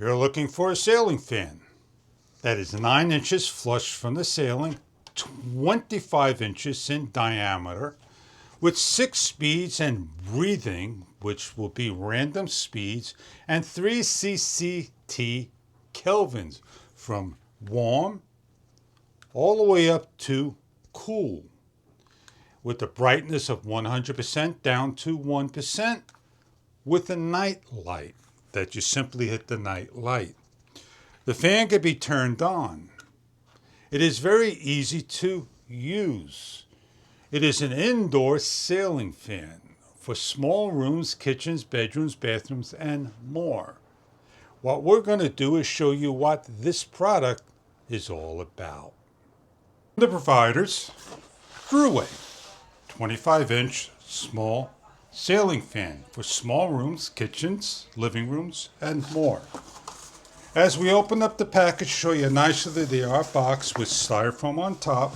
You're looking for a ceiling fan that is 9 inches flush from the ceiling, 25 inches in diameter, with 6 speeds and breathing, which will be random speeds, and 3 CCT kelvins from warm all the way up to cool, with the brightness of 100% down to 1%, with a night light that you simply hit the night light. The fan can be turned on. It is very easy to use. It is an indoor ceiling fan for small rooms, kitchens, bedrooms, bathrooms, and more. What we're going to do is show you what this product is all about. The providers, Brewway, 25-inch small ceiling fan for small rooms, kitchens, living rooms, and more. As we open up the package, show you nicely the art box with styrofoam on top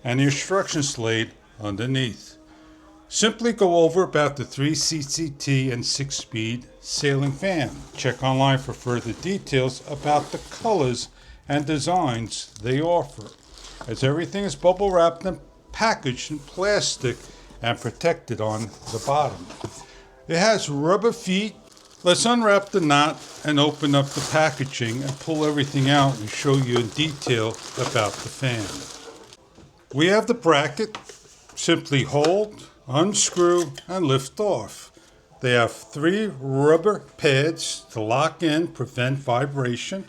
and the instructions laid underneath. Simply go over about the 3 CCT and 6-speed ceiling fan. Check online for further details about the colors and designs they offer, as everything is bubble wrapped and packaged in plastic and protected on the bottom. It has rubber feet. Let's unwrap the knot and open up the packaging and pull everything out and show you in detail about the fan. We have the bracket. Simply hold, unscrew, and lift off. They have 3 rubber pads to lock in, prevent vibration,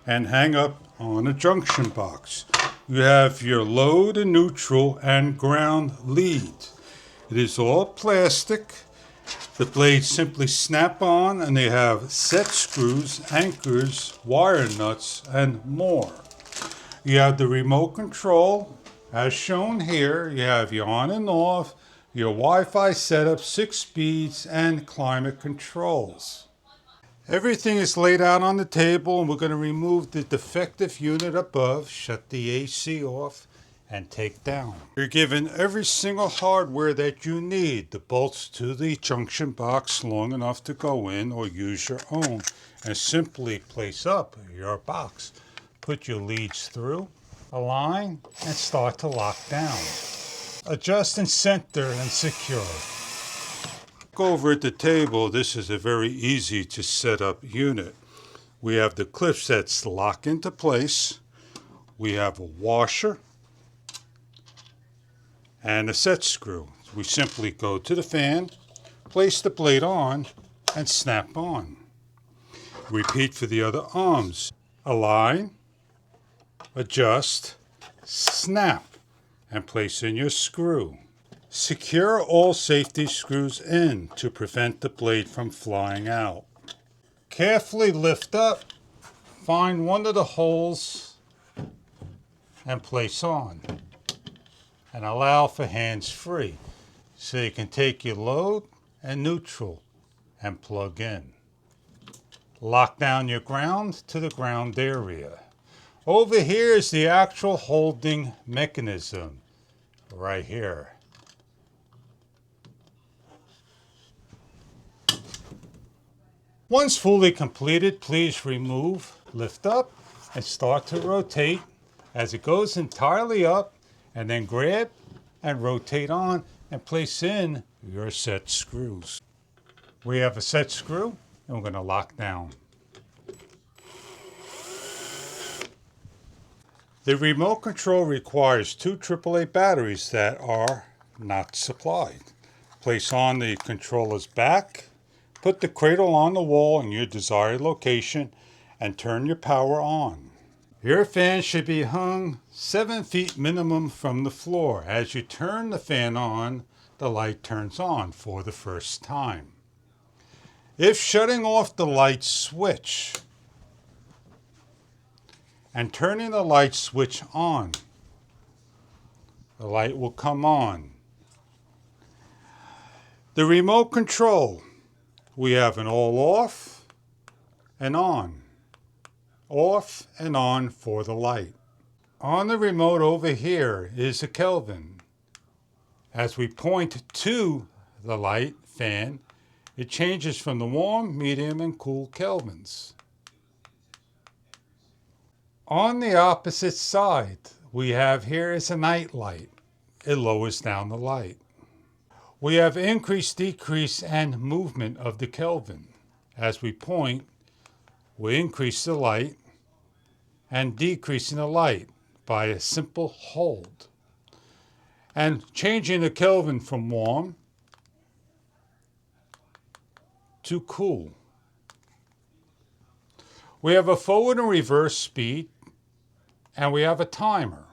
and hang up on a junction box. You have your load and neutral and ground lead. It is all plastic. The blades simply snap on, and they have set screws, anchors, wire nuts, and more. You have the remote control. As shown here, you have your on and off, your Wi-Fi setup, 6 speeds, and climate controls. Everything is laid out on the table, and we're going to remove the defective unit above, shut the AC off, and take down. You're given every single hardware that you need, the bolts to the junction box long enough to go in, or use your own, and simply place up your box. Put your leads through, align, and start to lock down. Adjust and center and secure. Go over at the table. This is a very easy to set up unit. We have the clips that lock into place. We have a washer and a set screw. We simply go to the fan, place the blade on, and snap on. Repeat for the other arms. Align, adjust, snap, and place in your screw. Secure all safety screws in to prevent the blade from flying out. Carefully lift up, find one of the holes, and place on. And allow for hands-free, so you can take your load and neutral and plug in. Lock down your ground to the ground area. Over here is the actual holding mechanism, right here. Once fully completed, please remove, lift up, and start to rotate as it goes entirely up, and then grab and rotate on and place in your set screws. We have a set screw, and we're going to lock down. The remote control requires 2 AAA batteries that are not supplied. Place on the controller's back, put the cradle on the wall in your desired location, and turn your power on. Your fan should be hung 7 feet minimum from the floor. As you turn the fan on, the light turns on for the first time. If shutting off the light switch and turning the light switch on, the light will come on. The remote control, we have an all off and on. Off and on for the light. On the remote over here is a Kelvin. As we point to the light fan, it changes from the warm, medium, and cool Kelvins. On the opposite side, we have here is a night light. It lowers down the light. We have increase, decrease, and movement of the Kelvin. As we point, we increase the light and decreasing the light by a simple hold. And changing the Kelvin from warm to cool. We have a forward and reverse speed, and we have a timer.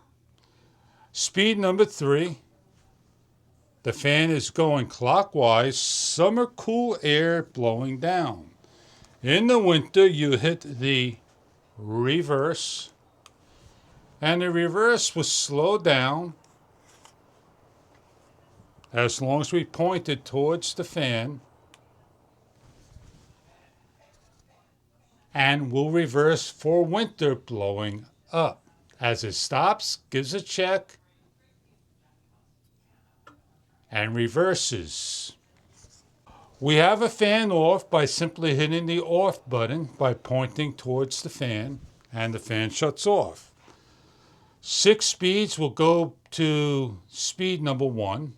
Speed number 3, the fan is going clockwise, summer cool air blowing down. In the winter, you hit the reverse, and the reverse will slow down as long as we point it towards the fan, and will reverse for winter blowing up. As it stops, gives a check, and reverses. We have a fan off by simply hitting the off button by pointing towards the fan, and the fan shuts off. 6 speeds will go to speed number 1.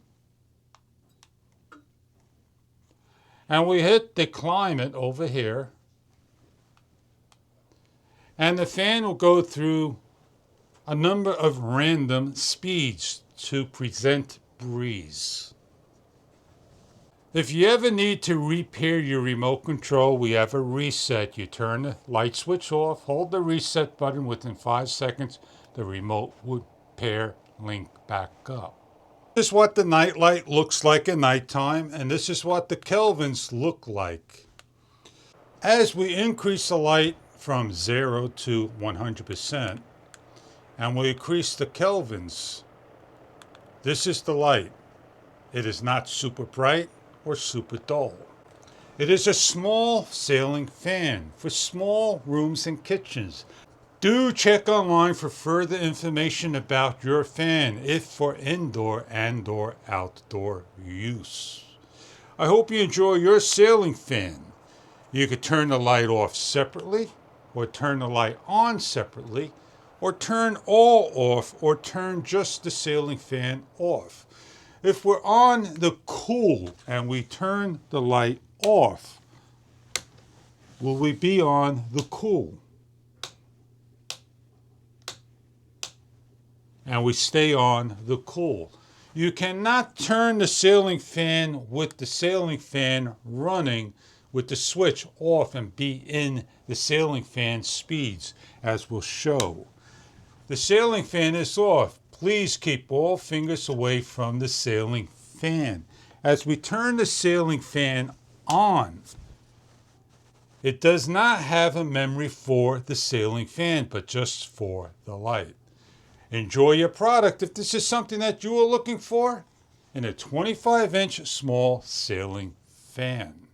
And we hit the climate over here, and the fan will go through a number of random speeds to present breeze. If you ever need to repair your remote control, we have a reset. You turn the light switch off, hold the reset button. Within 5 seconds, the remote would pair, link back up. This is what the night light looks like at nighttime, and this is what the Kelvins look like. As we increase the light from 0 to 100%, and we increase the Kelvins, this is the light. It is not super bright or super dull. It is a small sailing fan for small rooms and kitchens. Do check online for further information about your fan, if for indoor and/or outdoor use. I hope you enjoy your sailing fan. You could turn the light off separately, or turn the light on separately, or turn all off, or turn just the sailing fan off. If we're on the cool and we turn the light off, will we be on the cool? And we stay on the cool. You cannot turn the sailing fan with the sailing fan running with the switch off and be in the sailing fan speeds, as we'll show. The sailing fan is off. Please keep all fingers away from the sailing fan. As we turn the sailing fan on, it does not have a memory for the sailing fan, but just for the light. Enjoy your product if this is something that you are looking for in a 25-inch small sailing fan.